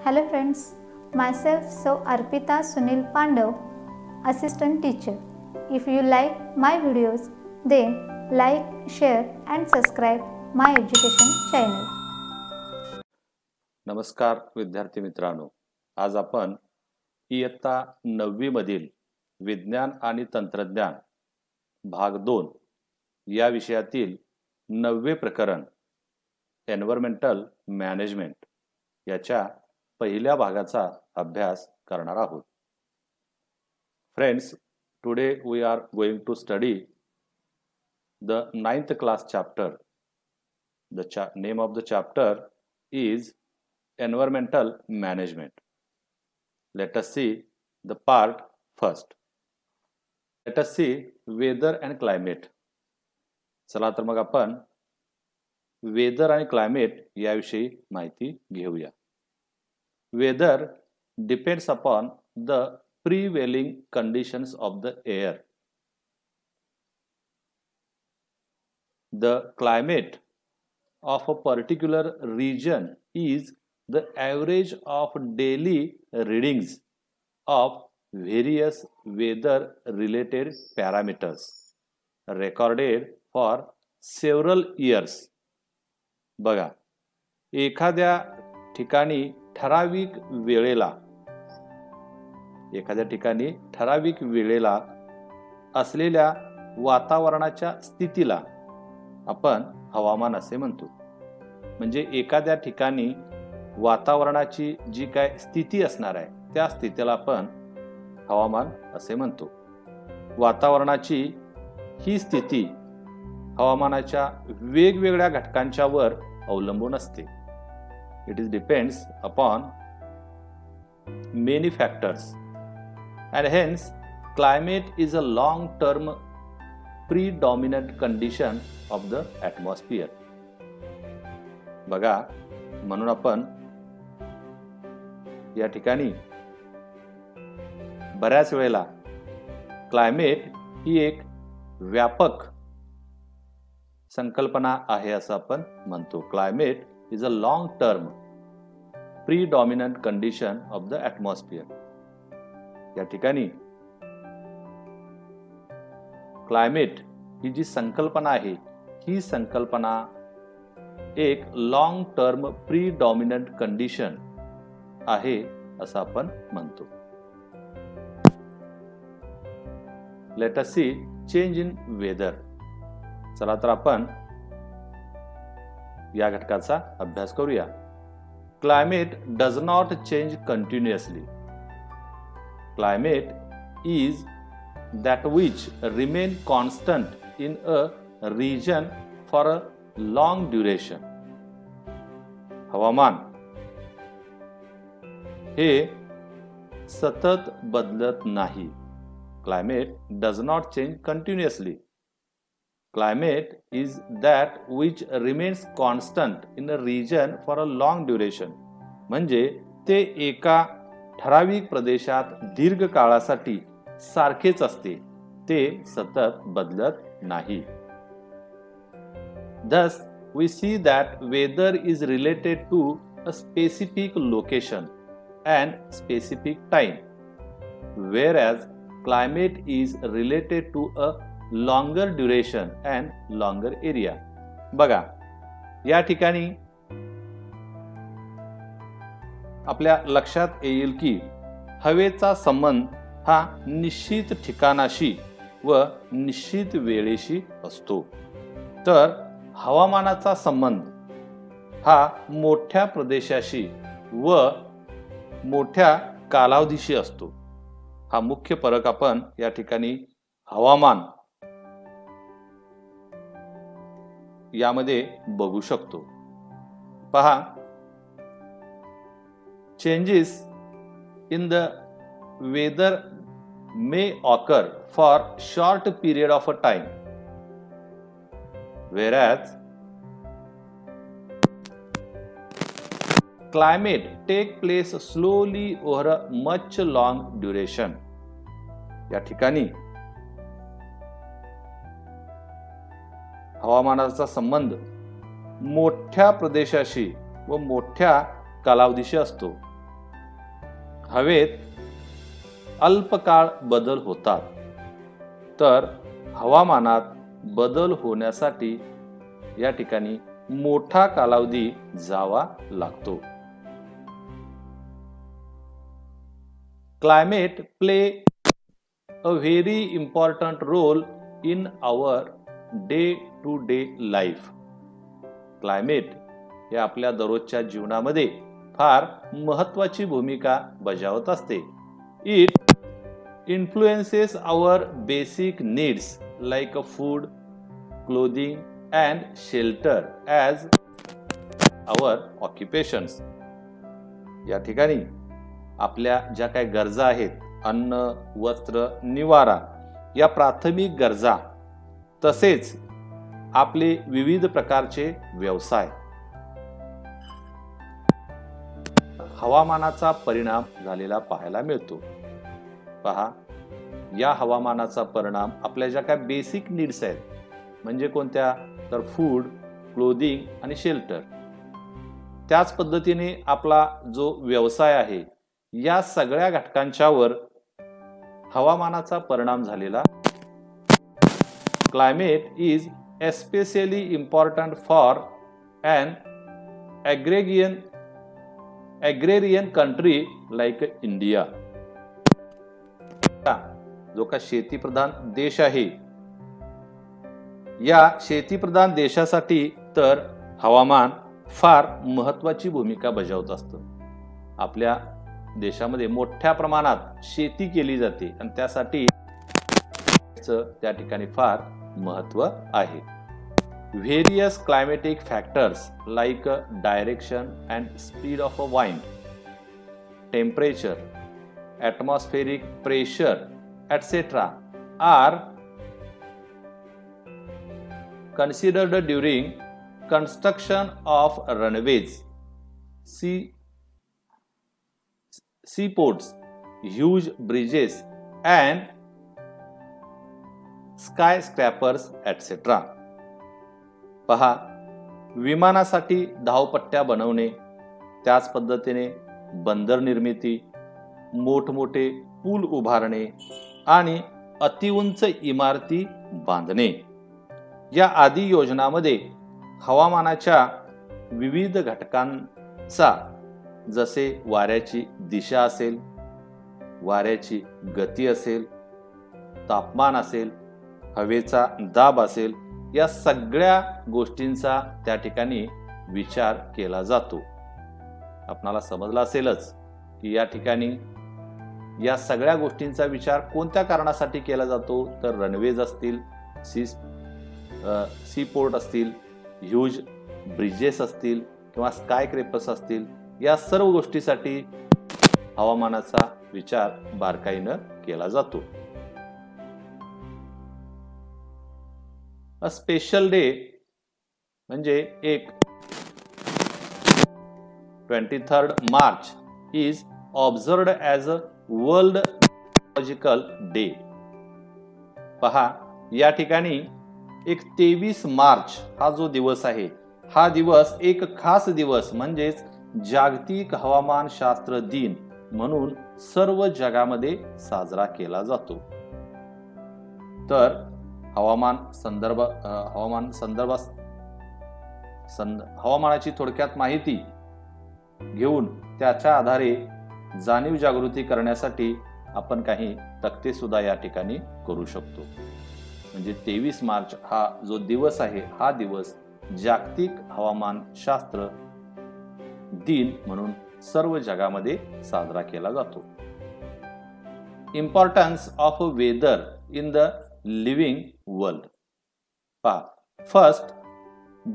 Hello friends, myself so Arpita Sunil Pandav, assistant teacher. If you like my videos, then like, share and subscribe my education channel. नमस्कार विद्यार्थी मित्रांनो, आज आपण इयत्ता 9वी मधील विज्ञान आणि तंत्रज्ञान भाग 2 या विषयातील 9वे प्रकरण एन्व्हायरमेंटल मॅनेजमेंट याच्या पहिल्या भागाचा अभ्यास करणार आहोत. Friends, today we are going to study the 9th class chapter. The name of the chapter is environmental management. Let us see the part first. Let us see weather and climate. चला तर मग आपण weather आणि climate याविषयी माहिती घेऊया. Weather depends upon the prevailing conditions of the air. The climate of a particular region is the average of daily readings of various weather related parameters recorded for several years. बघा, एखाद्या ठिकाणी ठराविक वेळेला असलेल्या वातावरणाच्या स्थितीला आपण हवामान असे म्हणतो. म्हणजे एखाद्या ठिकाणी वातावरणाची जी काय स्थिती असणार आहे त्या स्थितीला आपण हवामान असे म्हणतो. वातावरणाची ही स्थिती हवामानाच्या वेगवेगळ्या घटकांच्या वर अवलंबून असते. It is depends upon many factors and hence climate is a long term predominant condition of the atmosphere. बघा, म्हणून आपण या ठिकाणी बऱ्याच वेळेला क्लायमेट ही एक व्यापक संकल्पना आहे असं आपण म्हणतो. Climate is a long term predominant condition of the atmosphere. या ठिकाणी क्लायमेट ही जी संकल्पना आहे ही संकल्पना एक लॉंग टर्म प्रीडॉमिनंट कंडिशन आहे असं आपण म्हणतो. Let us see change in weather. चला तर आपण या घटकाचा अभ्यास करूया. Climate does not change continuously. Climate is that which remain constant in a region for a long duration. हवामान हे सतत बदलत नाही. Climate does not change continuously. Climate is that which remains constant in a region for a long duration. म्हणजे ते एका ठराविक प्रदेशात दीर्घ काळासाठी सारखेच असते, ते सतत बदलत नाही. Thus, we see that weather is related to a specific location and specific time, whereas climate is related to a longer duration and longer area. बघा, या ठिकाणी आपल्या लक्षात येईल की हवेचा संबंध हा निश्चित ठिकाणाशी व निश्चित वेळेशी असतो, तर हवामानाचा संबंध हा मोठ्या प्रदेशाशी व मोठ्या कालावधीशी असतो. हा मुख्य फरक आपण या ठिकाणी हवामान यामध्ये बघू शकतो. पहा, changes in the weather may occur for short period of a time, whereas climate take place slowly over a much long duration. या ठिकाणी हवामानाचा संबंध मोठ्या प्रदेशाशी व मोठ्या कालावधीशी असतो, हवेत अल्पकाळ बदल होतात, तर हवामानात बदल होण्यासाठी या ठिकाणी मोठा कालावधी जावा लागतो. Climate play a very important role in our day-to-day life. Climate हे आपल्या दररोजच्या जीवनामध्ये फार महत्त्वाची भूमिका बजावत असते. It influences our basic needs like food, clothing and shelter as our occupations. या ठिकाणी आपल्या ज्या काही गरजा आहेत, अन्न, वस्त्र, निवारा या प्राथमिक गरजा, तसेच आपले विविध प्रकारचे व्यवसाय, हवामानाचा परिणाम झालेला पाहायला मिळतो. पहा, या हवामानाचा परिणाम आपल्या ज्या काही बेसिक नीड्स आहेत, म्हणजे कोणत्या, तर फूड, क्लोथिंग आणि शेल्टर, त्याच पद्धतीने आपला जो व्यवसाय आहे, या सगळ्या घटकांच्यावर हवामानाचा परिणाम झालेला. Climate is especially important for an agrarian country like India. जो का शेतीप्रधान देश आहे, या शेतीप्रधान देशासाठी तर हवामान फार महत्त्वाची भूमिका बजावत असतं. आपल्या देशामध्ये मोठ्या प्रमाणात शेती केली जाते आणि त्यासाठी त्या ठिकाणी फार महत्त्व आहे. Various climatic factors like direction and speed of a wind, temperature, atmospheric pressure etcetera are considered during construction of runways, seaports, huge bridges and skyscrapers etc. पहा, विमानासाठी धावपट्ट्या बनवणे, त्याच पद्धतीने बंदर निर्मिती, मोठमोठे पूल उभारणे आणि अतिउंच इमारती बांधणे, या आदी योजनांमध्ये हवामानाच्या विविध घटकांचा, जसे वाऱ्याची दिशा असेल, वाऱ्याची गती असेल, तापमान असेल, हवेचा दाब असेल, या सगळ्या गोष्टींचा त्या ठिकाणी विचार केला जातो. आपणाला समजलं असेलच की या ठिकाणी या सगळ्या गोष्टींचा विचार कोणत्या कारणासाठी केला जातो, तर रनवेज असतील, सी पोर्ट असतील, ह्यूज ब्रिजेस असतील किंवा स्काय क्रेपर्स असतील, या सर्व गोष्टीसाठी हवामानाचा विचार बारकाईनं केला जातो. अ स्पेशल डे म्हणजे एक 23rd March is observed as a world meteorological day. पहा, या ठिकाणी एक 23 मार्च हा जो दिवस आहे, हा दिवस एक खास दिवस म्हणजेच जागतिक हवामान शास्त्र दिन म्हणून सर्व जगामध्ये साजरा केला जातो. तर हवामानाची थोडक्यात माहिती घेऊन त्याच्या आधारे जाणीव जागृती करण्यासाठी आपण काही तक्ते सुद्धा या ठिकाणी करू शकतो. म्हणजे 23 मार्च हा जो दिवस आहे, हा दिवस जागतिक हवामान शास्त्र दिन म्हणून सर्व जगामध्ये साजरा केला जातो. Importance of weather in the living world. पहा, first,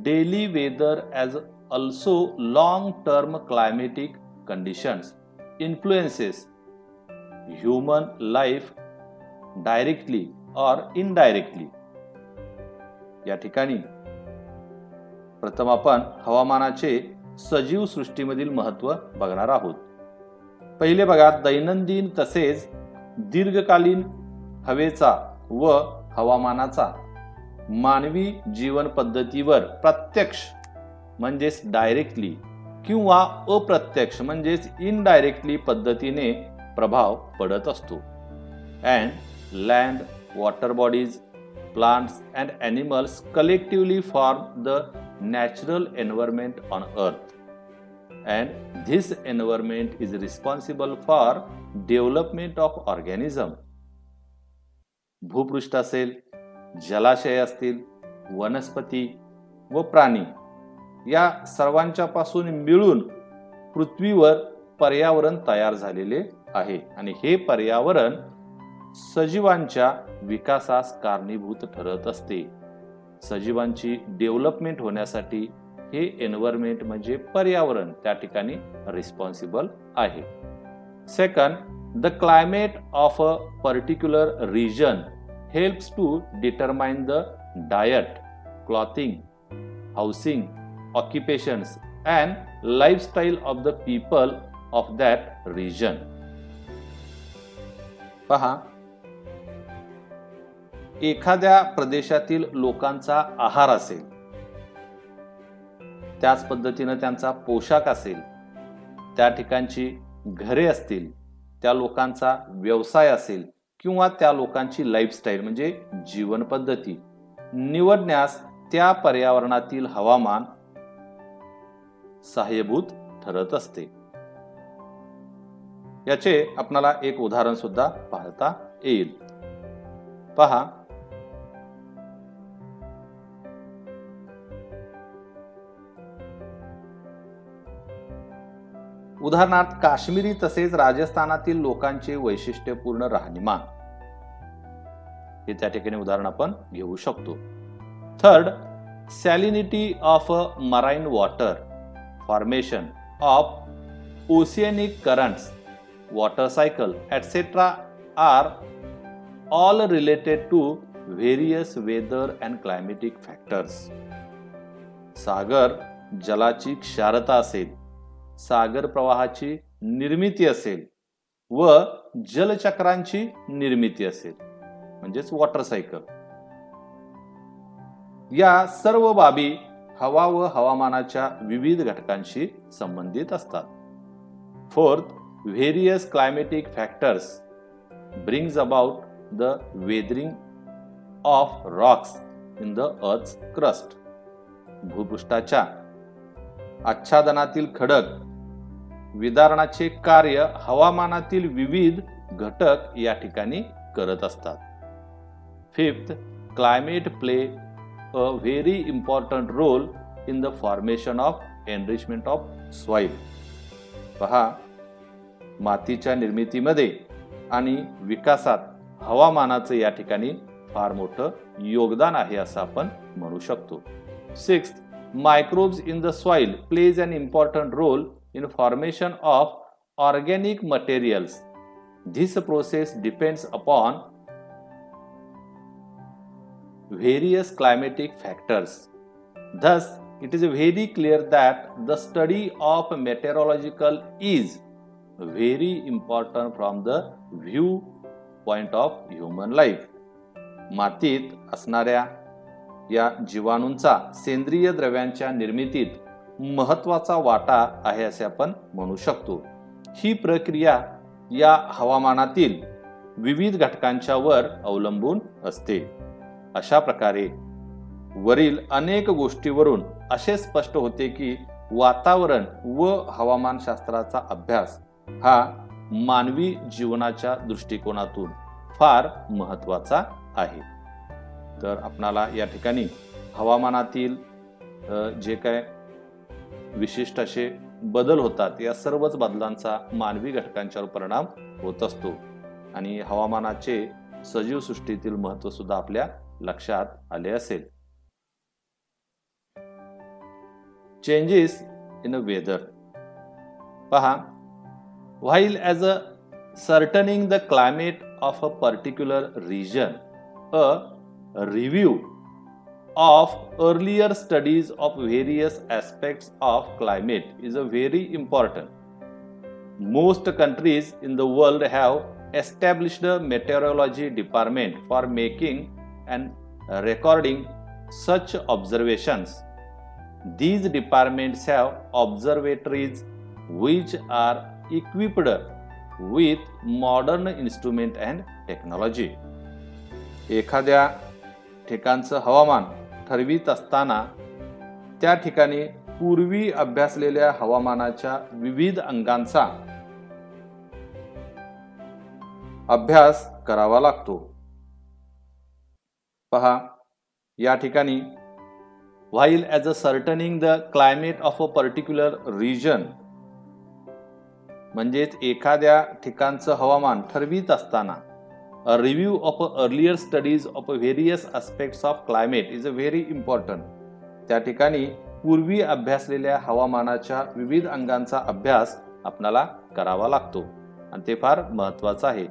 daily weather as also long-term climatic conditions influences human life directly or indirectly. या ठिकाणी प्रथम आपण हवामानाचे सजीव सृष्टीमधील महत्त्व बघणार आहोत. पहिले बघा, दैनंदिन तसेच दीर्घकालीन हवेचा व हवामानाचा मानवी जीवन पद्धतीवर प्रत्यक्ष म्हणजेच डायरेक्टली किंवा अप्रत्यक्ष म्हणजेच इनडायरेक्टली पद्धतीने प्रभाव पडत असतो. And land, water bodies, plants and animals collectively form the natural environment on earth. And this environment is responsible for development of organism. भूपृष्ठ असेल, जलाशय असतील, वनस्पती व प्राणी या सर्वांच्या पासून मिळून पृथ्वीवर पर्यावरण तयार झालेले आहे आणि हे पर्यावरण सजीवांच्या विकासास कारणीभूत ठरत असते. सजीवांची डेव्हलपमेंट होण्यासाठी हे एन्व्हायरमेंट म्हणजे पर्यावरण त्या ठिकाणी रिस्पॉन्सिबल आहे. Second, the climate of a particular region helps to determine the diet, clothing, housing, occupations and lifestyle of the people of that region. पहा, एखाद्या प्रदेशातील लोकांचा आहार असेल, त्याच पद्धतीने त्यांचा पोशाख असेल, त्या ठिकाणची घरे असतील, त्या लोकांचा व्यवसाय असेल किंवा त्या लोकांची लाईफस्टाईल म्हणजे जीवन पद्धती निवडण्यास त्या पर्यावरणातील हवामान सहाय्यभूत ठरत असते. याचे आपल्याला एक उदाहरण सुद्धा पाहता येईल. पहा, उदाहरणार्थ काश्मीरी तसेच राजस्थानातील लोकांचे वैशिष्ट्यपूर्ण राहणीमान हे त्या ठिकाणी उदाहरण आपण घेऊ शकतो. Third, salinity of marine water, formation of oceanic currents, water cycle etcetera are all related to various weather and climatic factors. सागर जलाची क्षारता असेल, सागर प्रवाहाची निर्मिती असेल व जलचक्रांची निर्मिती असेल म्हणजेच वॉटर सायकल, या सर्व बाबी हवा व हवामानाच्या विविध घटकांशी संबंधित असतात. Fourth, various climatic factors brings about the weathering of rocks in the earth's crust. भूपृष्ठाच्या आच्छादनातील खडक विदारणाचे कार्य हवामानातील विविध घटक या ठिकाणी करत असतात. Fifth, climate play a very important role in the formation of enrichment of soil. पहा, मातीच्या निर्मितीमध्ये आणि विकासात हवामानाचं या ठिकाणी फार मोठं योगदान आहे असं आपण म्हणू शकतो. Sixth, microbes in the soil plays an important role in formation of organic materials. This process depends upon various climatic factors. Thus, it is very clear that the study of meteorological is very important from the viewpoint of human life. मातीत असणाऱ्या या जीवाणूंचा सेंद्रिय द्रव्यांच्या निर्मितीत महत्वाचा वाटा आहे असे आपण म्हणू शकतो. ही प्रक्रिया या हवामानातील विविध घटकांच्या वर अवलंबून असते. अशा प्रकारे वरील अनेक गोष्टीवरून असे स्पष्ट होते की वातावरण व हवामानशास्त्राचा अभ्यास हा मानवी जीवनाच्या दृष्टिकोनातून फार महत्वाचा आहे. तर आपणाला या ठिकाणी हवामानातील जे काय विशिष्ट असे बदल होतात या सर्वच बदलांचा मानवी घटकांच्यावर परिणाम होत असतो आणि हवामानाचे सजीव सृष्टीतील महत्त्व सुद्धा आपल्या लक्षात आले असेल. Changes in a weather. पहा, while ascertaining the climate of a particular region, a review of earlier studies of various aspects of climate is a very important. Most countries in the world have established a meteorology department for making and recording such observations. These departments have observatories which are equipped with modern instrument and technology. एखाद्या ठिकाणचं हवामान ठरवित असताना त्या ठिकाणी पूर्वी अभ्यासलेल्या हवामानाच्या विविध अंगांचा अभ्यास करावा लागतो. पहा या ठिकाणी while as ascertaining the climate of a particular region, म्हणजेच एखाद्या ठिकाणचं हवामान ठरवित असताना a review of earlier studies of various aspects of climate is a very important. त्या ठिकाणी पूर्वी अभ्यासलेल्या हवामानाच्या विविध अंगांचा अभ्यास आपल्याला करावा लागतो आणि ते फार महत्त्वाचं आहे.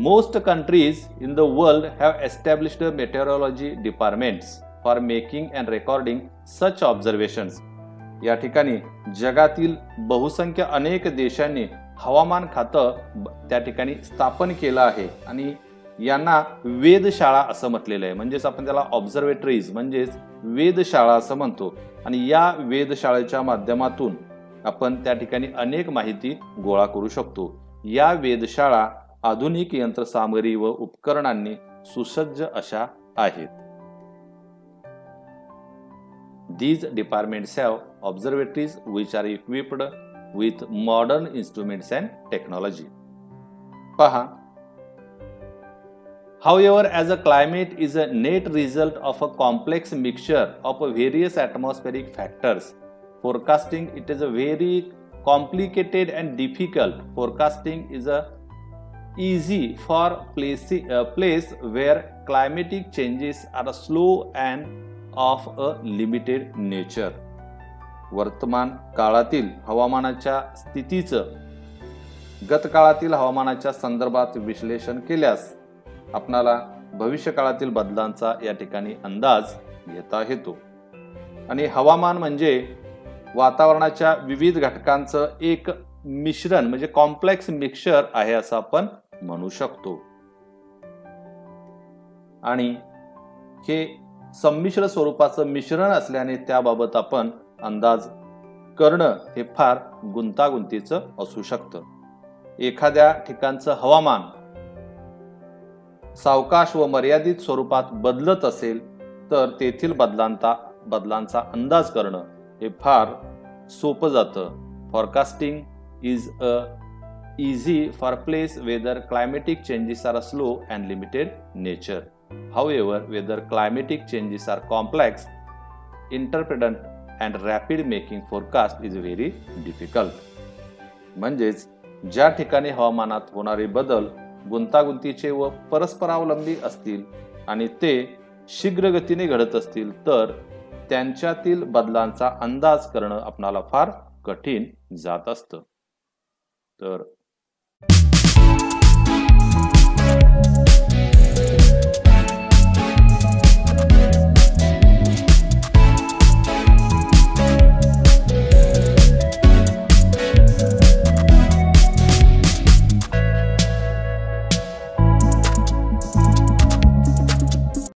Most countries in the world have established meteorology departments for making and recording such observations. या ठिकाणी जगातील बहुसंख्य अनेक देशांनी हवामान खातं त्या ठिकाणी स्थापन केलं आहे आणि यांना वेधशाळा असं म्हटलेलं आहे. म्हणजेच आपण त्याला ऑब्झर्वेटरीज म्हणजेच वेधशाळा असं म्हणतो आणि या वेधशाळेच्या माध्यमातून आपण त्या ठिकाणी अनेक माहिती गोळा करू शकतो. या वेधशाळा आधुनिक यंत्रसामग्री व उपकरणांनी सुसज्ज अशा आहेत. These departments have observatories which are equipped with modern instruments and technology. पहा, however, as a climate is a net result of a complex mixture of various atmospheric factors, forecasting it is a very complicated and difficult. Forecasting is a easy for place where climatic changes are slow and of a limited nature. वर्तमान काळातील हवामानाच्या स्थितीचं गतकाळातील हवामानाच्या संदर्भात विश्लेषण केल्यास आपणाला भविष्य काळातील बदलांचा या ठिकाणी अंदाज घेता येतो. आणि हवामान म्हणजे वातावरणाच्या विविध घटकांचं एक मिश्रण म्हणजे कॉम्प्लेक्स मिक्सचर आहे असं आपण म्हणू शकतो. आणि हे संमिश्र स्वरूपाचं मिश्रण असल्याने त्याबाबत आपण अंदाज करणं हे फार गुंतागुंतीचं असू शकतं. एखाद्या ठिकाणचं हवामान सावकाश व मर्यादित स्वरूपात बदलत असेल तर तेथील बदलांचा अंदाज करणं हे फार सोपं जातं. Forecasting is a easy for place whether climatic changes are slow and limited nature. However, whether climatic changes are complex, interdependent and rapid, making forecast is very difficult. म्हणजेच ज्या ठिकाणी हवामानात होणारे बदल गुंतागुंतीचे व परस्परावलंबी असतील आणि ते शीघ्र गतीने घडत असतील तर त्यांच्यातील बदलांचा अंदाज करणं आपणाला फार कठीण जात असतं. तर